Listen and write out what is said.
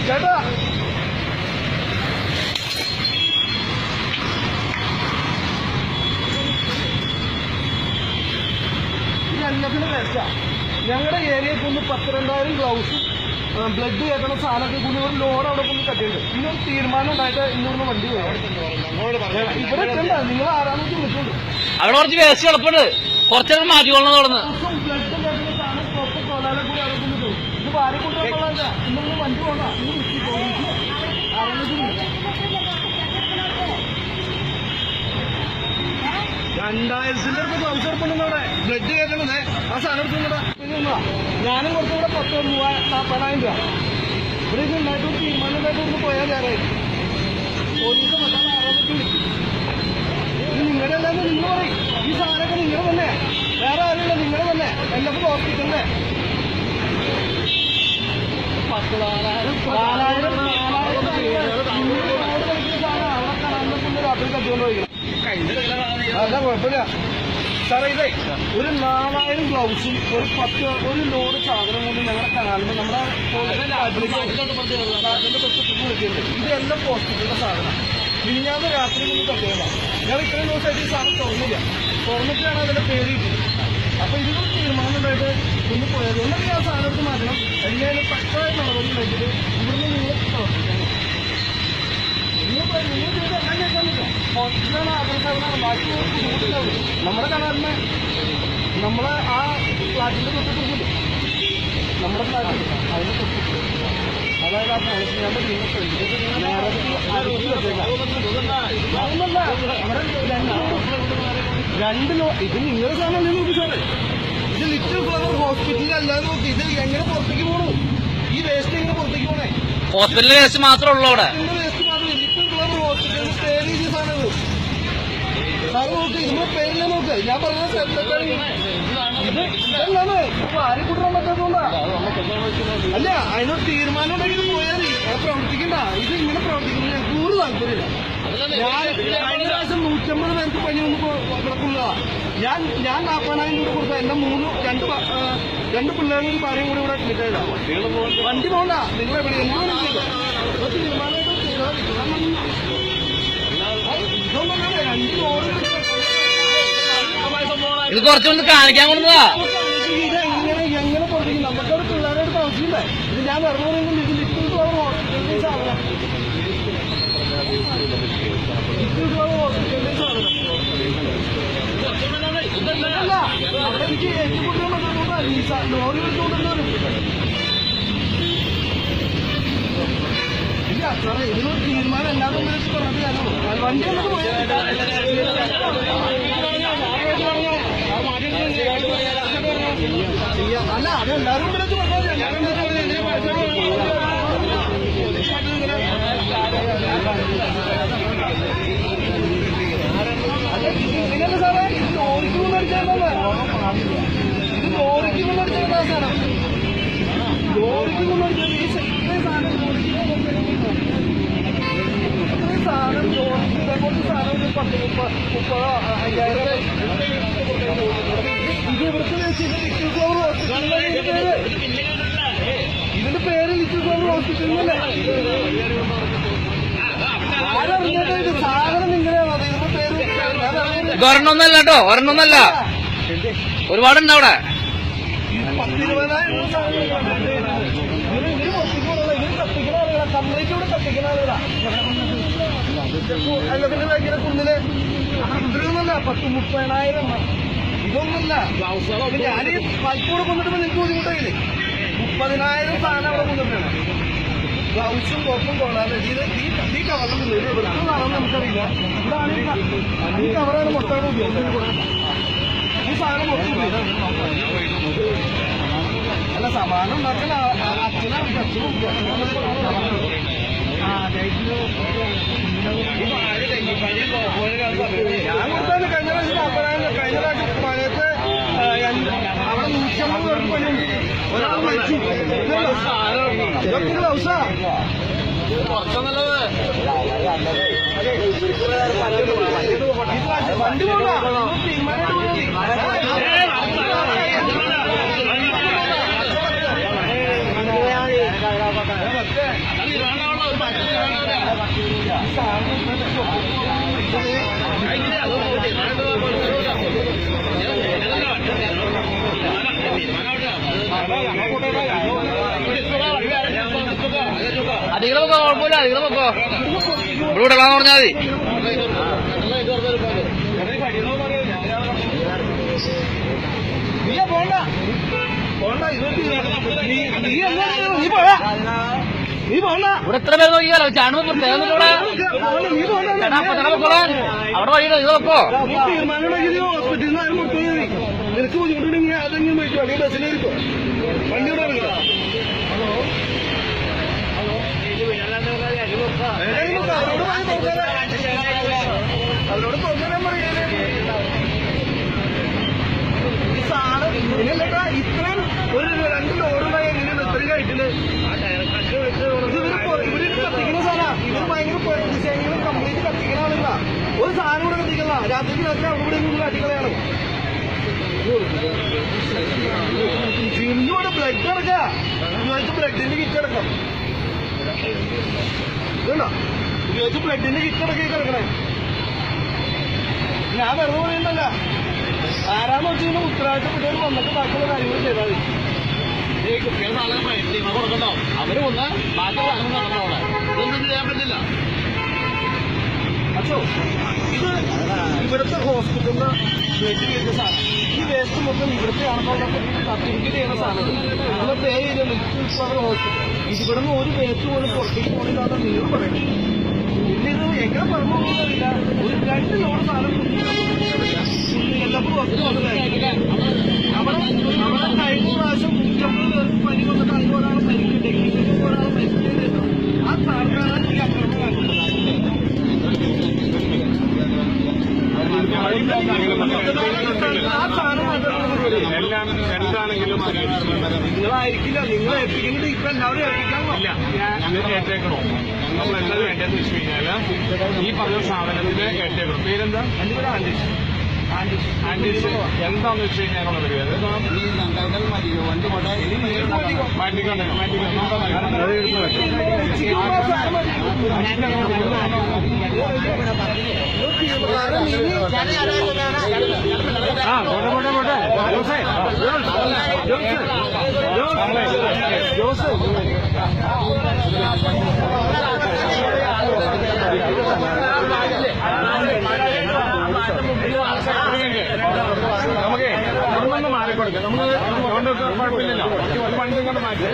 ചേട്ടാ ഈ എല്ലാത്തിനും വേസ്റ്റാ. ഞങ്ങളുടെ ഏരിയയിൽ കൊണ്ട് 12,000 ഗ്ലൗസും ബ്ലഡ് കയറ്റണ സാധനമൊക്കെ കൂടി ഒരു ലോഡ് അവിടെ കൊണ്ട് കെട്ടിയിട്ടുണ്ട്. ഇന്നൊരു തീരുമാനം ഉണ്ടായിട്ട് ഇന്നൊന്ന് വണ്ടി പോയി ഇവിടെ എത്തണ്ട. നിങ്ങൾ ആരാണെന്ന് വിളിച്ചോണ്ട് അവിടെ കുറച്ച് വേസ്റ്റ് കിടപ്പുണ്ട്, കുറച്ചേരം മാറ്റിക്കൊള്ളണം തുടർന്ന്. ബ്ലഡ് കയറ്റുന്ന സാധനം പുറത്ത് കൊലാലെ കൂടി അവിടെ കൊണ്ട് പോകും. ഇത് ഭാര്യ കൊണ്ടുപോകാനുള്ള ഇന്നൊന്ന് വണ്ടി പോകണം. ഇന്ന് വിളിച്ചു പോകും. ആരാണെന്ന് 2000 ഗ്ലൗസ് എടുക്കണമെന്ന് അവിടെ ബ്ലഡ് കയറ്റണത്. ആ സാധനം എടുക്കുന്നതാ. ഞാനും കുറച്ചുകൂടെ 40,000 രൂപ ഇവിടെ ഇത് ഉണ്ടായിട്ട് തീരുമാനം ഉണ്ടായിട്ട് ഒന്ന് പോയാൽ വേറെ പോലീസ് മറ്റൊന്ന് ആരോപിച്ച് വിളിക്കും. ഇത് നിങ്ങളുടെ അല്ലാതെ നിങ്ങൾ പറയും. ഈ സാധനമൊക്കെ നിങ്ങൾ തന്നെ, വേറെ ആരുമില്ല, നിങ്ങൾ തന്നെ. എല്ലാവർക്കും ഹോസ്പിറ്റലിലെ 4,000 സാധനം അവിടെ കാണാൻ രാത്രി കട്ടുകൊണ്ട് പോയിക്കണം. അതാ കുഴപ്പമില്ല സാറേ. ഇതേ ഒരു 4,000 ഗ്ലൗസും ഒരു ലോഡ് സാധനം കൊണ്ട് ഞങ്ങളുടെ കനാലിൽ നമ്മുടെ ഇതെല്ലാം ഹോസ്പിറ്റലിന്റെ സാധനം. മിനിഞ്ഞാന്ന് രാത്രി നിന്ന് തട്ടിയല്ല. ഞങ്ങൾ ഇത്രയും ദിവസമായിട്ട് ഈ സാധനം തുറന്നില്ല. തുറന്നിട്ടാണ് അതിന്റെ പേര് കിട്ടുന്നത്. അപ്പൊ ഇതിനൊരു തീരുമാനം ഉണ്ടായിട്ട് ഒന്ന് പോയത്. എന്നിട്ട് ആ സാധനം എടുത്ത് മാറ്റണം. എല്ലാവരും പക്വമായ നടപടി ഉണ്ടെങ്കിൽ ഇവിടുന്ന് നിങ്ങൾ പ്രവർത്തിക്കണം. ഹോസ്പിറ്റലാണ് ആഗ്രഹമാണ്. ബാക്കി ബുദ്ധിമുട്ടില്ലാവും. നമ്മുടെ കനാലിന് നമ്മളെ ആ ഫ്ലാറ്റിന്റെ തൊട്ടിട്ടുണ്ട്. നമ്മുടെ ഫ്ലാറ്റിൽ അതിന് തൊട്ടിട്ട് അതായത് ആ പോളിസിയുടെ ഇത് നിങ്ങളുടെ സാധനം നോക്കി സാറേ. ഇത് ലിറ്റിൽ ഫ്ലവർ ഹോസ്പിറ്റലിൽ അല്ലാതെ നോക്കി. ഇത് എങ്ങനെ പുറത്തേക്ക് പോകണു? ഈ വേസ്റ്റ് എങ്ങനെ പുറത്തേക്ക് പോണേ? ഹോസ്പിറ്റലിലെ വേസ്റ്റ് മാത്രമേ ഉള്ളൂ അവിടെ. വേസ്റ്റ് മാത്രമേ ലിറ്റിൽ ഫ്ലവർ ഹോസ്പിറ്റലിൽ പേര് ചെയ്ത സാധനങ്ങൾ സാറ് നോക്ക്. ഇതിന്റെ പേരിലെ നോക്ക്. ഞാൻ പറഞ്ഞത് ഇതല്ലാന്ന് ആരും കൂട്ടാൻ പറ്റാത്തതുകൊണ്ടാ. അല്ല, അതിനൊരു തീരുമാനം ഉണ്ടെങ്കിൽ പോയാൽ പ്രവർത്തിക്കണ്ട. ഇത് ഇങ്ങനെ പ്രവർത്തിക്കുന്നത് ഞങ്ങൾക്ക് ഒരു താല്പര്യമില്ല. ഞാൻ കഴിഞ്ഞ പ്രാവശ്യം 150 പേർക്ക് പണി ഒന്ന് കിടക്കുന്നതാ. ഞാൻ 40,000 രൂപ കൊടുത്ത എന്റെ രണ്ട് പിള്ളേരും ഒരു ഭാര്യയും കൂടി ഇവിടെ അഡ്മിറ്റ് ആയതാ. വണ്ടി പോകണ്ട. നിങ്ങൾ എവിടെ തീരുമാനമായിട്ട് ഇത് കുറച്ചൊന്ന് കാണിക്കാൻ കൊണ്ടതാ. എങ്ങനെ പുറത്തേക്ക് നമുക്കവിടെ പിള്ളേരോട് താമസിക്കില്ലേ? ഇത് ഞാൻ വെറുതെ പറയുന്നത് ഇത് ലിറ്റിൽ ഫ്ലവർ ഹോസ്പിറ്റലിന്റെ സാധനം. ലിറ്റിൽ ഫ്ലവർ ഹോസ്പിറ്റലിന്റെ സാധനം അല്ല. അവിടെ എനിക്ക് ഏറ്റുകൊടുക്കാൻ പറ്റുന്നതുകൊണ്ടാ ലോറി വെച്ചുകൊണ്ടിരുന്നാലും ഇല്ല സാറേ. ഇതിനൊരു തീരുമാനം എല്ലാവരും വിളിച്ച് പറഞ്ഞത് ഞാനോ വണ്ടി നമുക്ക് അല്ല അതെല്ലാവരും വിളിച്ച് പറഞ്ഞാൽ ഇങ്ങനെയല്ല സാറേ. ഇത് ലോറിക്ക് മുന്നടിച്ചാൽ ഇത് ലോറിക്ക് മുന്നടിച്ചാൽ സാധനം. ലോറിക്ക് മുന്നടിച്ചാൽ ഈ ഇത്രയും സാധനം ഇത്രയും സാധനം ലോറിക്ക് ഇതേപോലത്തെ സാധനം ഒരു 10,000-30,000 ഇത് ഇവിടുത്തെ ലിറ്റിൽ ഫ്ലവർ ഹോസ്പിറ്റലിന്റെ ഇതിന്റെ പേര് ലിറ്റിൽ ഫ്ലവർ ഹോസ്പിറ്റലിനല്ലേ? ആരറിഞ്ഞിട്ട് ഇത് സാധനം നിങ്ങളെയാണോ? ഇതിന്റെ പേര് ഒരെണ്ണമൊന്നല്ല കേട്ടോ, ഒരെണ്ണമൊന്നല്ല, ഒരുപാടുണ്ട് അവിടെ. 10,000-20,000 കംപ്ലീറ്റ് ഇവിടെ കത്തിക്കുന്ന ആളുകളാ. എല്ലാത്തിന്റെ ഭയങ്കര കുന്നില് ഇതൊന്നുമല്ല. 10,000-30,000 ഇതൊന്നുമല്ല. ഞാൻ ഈ പൈപ്പോടെ കൊണ്ടിട്ട് നിങ്ങൾക്ക് ബുദ്ധിമുട്ടായില്ലേ? 30,000 സാധനം അവിടെ കൊണ്ടിട്ടാണ്. ഗ്ലൗസും കോപ്പും കൊള്ളാതെ ഈ കവറിൽ ഇവിടുത്തെ നമുക്കറിയില്ല. ഇതാണ് ഈ കവറാണ് മൊത്തം ഉപയോഗിക്കുന്നത്. ഈ സാധനം മൊത്തം അല്ല സമാനം ഉണ്ടാക്കാൻ അച്ഛനാണ്. ഞാൻ കൊടുത്താൽ കഴിഞ്ഞ പ്രാവശ്യം കഴിഞ്ഞ പ്രാവശ്യം മഴയത്ത് അവിടെ 150 പേർക്ക് പണിയുണ്ട്. ഒരാൾ മരിച്ചു. ഇതൊക്കെ ഗ്ലൗസാ. വണ്ടി പോകണം. തീരുമാനം അധികം വെക്കോ, കുഴപ്പമില്ല, അധികം വെക്കോ. ഇവിടെ വിടലാന്ന് പറഞ്ഞാൽ മതി. നീ പോണ്ട പോണ്ട, നീ പോയാ നീ പോണ്ട. ഇവിടെ എത്ര പേര് നോക്കിയാലോ ചാണകം പ്രത്യേകം ഇവിടെ നീ പോണ്ട. വെക്കോളാൻ അവിടെ വഴിയില്ല, ഇത് വെക്കോ. നീ തീരുമാനമുണ്ടെങ്കിൽ ഹോസ്പിറ്റലിൽ നിന്ന് ആരും കൊടുത്തു നിനക്ക് ബുദ്ധിമുട്ടുണ്ടെങ്കിൽ അതെങ്കിലും പോയിക്കോ, അല്ലെങ്കിൽ ബസ്സിലിരിക്കോ, വണ്ടി ഇവിടെ ഇറങ്ങുക. അവരോട് തോന്നാൻ പറയുന്നത് ഈ സാധനം ഇല്ലട്ടാ, ഇത്രയും ഒരു 2 ലോഡുണ്ടായി എങ്ങനെയാണ് ഇത്രയും കഴിച്ചില്. ഇവര് കത്തിക്കുന്ന സാധനം, ഇവര് ഭയങ്കര ഡിസൈനുകളും കംപ്ലീറ്റ് കത്തിക്കുന്ന ആളില്ല. ഒരു സാധനം കൂടെ കത്തിക്കല, രാത്രി അവിടെ ഇവിടെ കാട്ടിക്കളയാണ്. ഇന്നോടെ ബ്ലഡ് കിടക്കുക, ഉപയോഗിച്ച് ബ്ലഡിന്റെ കിറ്റ് കിടക്കാം. ഇതുണ്ടോ, ഉപയോഗിച്ച് ബ്ലഡിന്റെ കിറ്റ് കിടക്കി കിടക്കണേ. ഞാൻ വെറുതെ പറയുന്നല്ല, ആരാന്ന് വെച്ച് കഴിഞ്ഞാൽ ഉത്തരവാദിത്തപ്പെട്ടവർ വന്നിട്ട് ബാക്കിയുള്ള കാര്യങ്ങൾ ചെയ്താൽ മതി. കൊടുക്കണ്ടോ അവര് ഒന്ന് ബാക്കി നടന്നോ, ഇതൊന്നും ചെയ്യാൻ പറ്റില്ല. അച്ഛോ, ഇത് ഇവിടുത്തെ ഹോസ്പിറ്റലിന് വേസ്റ്റ് ചെയ്യുന്ന സാധനം. ഈ വേസ്റ്റ് മൊത്തം ഇവിടുത്തെ ആണെന്നുള്ള സർട്ടിഫിക്കറ്റ് ചെയ്യുന്ന സാധനം. ഇവിടെ പേ ചെയ്ത മിൽക്ക് ഹോസ്പിറ്റൽ ഇവിടുന്ന് ഒരു വേസ്റ്റ് പോലും പുറത്തേക്ക് പോകണില്ലാതെ നിങ്ങൾ പറയുന്നത്. പിന്നെ ഇത് എങ്ങനെ പറഞ്ഞില്ല, ഒരു 2 ലോഡ് സാധനം എല്ലാവർക്കും അവിടെ കഴിഞ്ഞ പ്രാവശ്യം 150 പേർക്ക് പനി വന്നിട്ട് അതിന് ഒരാളെ മരിക്കും, ഡെങ്കിക്ക് ഒരാളെ മരിക്കുന്നത്. ആ സാധനമാണ് ഈ അക്രമം കാണിക്കുന്നത്. എന്താണെങ്കിലും നിങ്ങളായിരിക്കില്ല, നിങ്ങൾ ഏൽപ്പിക്കുന്നത് ഇപ്പൊ എല്ലാവരും ഏൽപ്പിക്കാനില്ല. ഞങ്ങൾക്ക് ഏറ്റേക്കണോ? ഞങ്ങൾ എന്നത് വേണ്ടതെന്ന് വെച്ച് കഴിഞ്ഞാല് ഈ പറഞ്ഞ സാധനത്തിന് ഏറ്റേക്കണം. പേരെന്താ? ആന്റീസ് എന്താന്ന് വെച്ച് കഴിഞ്ഞാലുള്ള പരിപാടി നമുക്ക് ഒന്നൊന്ന് മാറിക്കൊടുക്കാം. നമുക്ക് അതുകൊണ്ട് കുഴപ്പമില്ലല്ലോ. വണ്ടി കൊണ്ട് മാറ്റി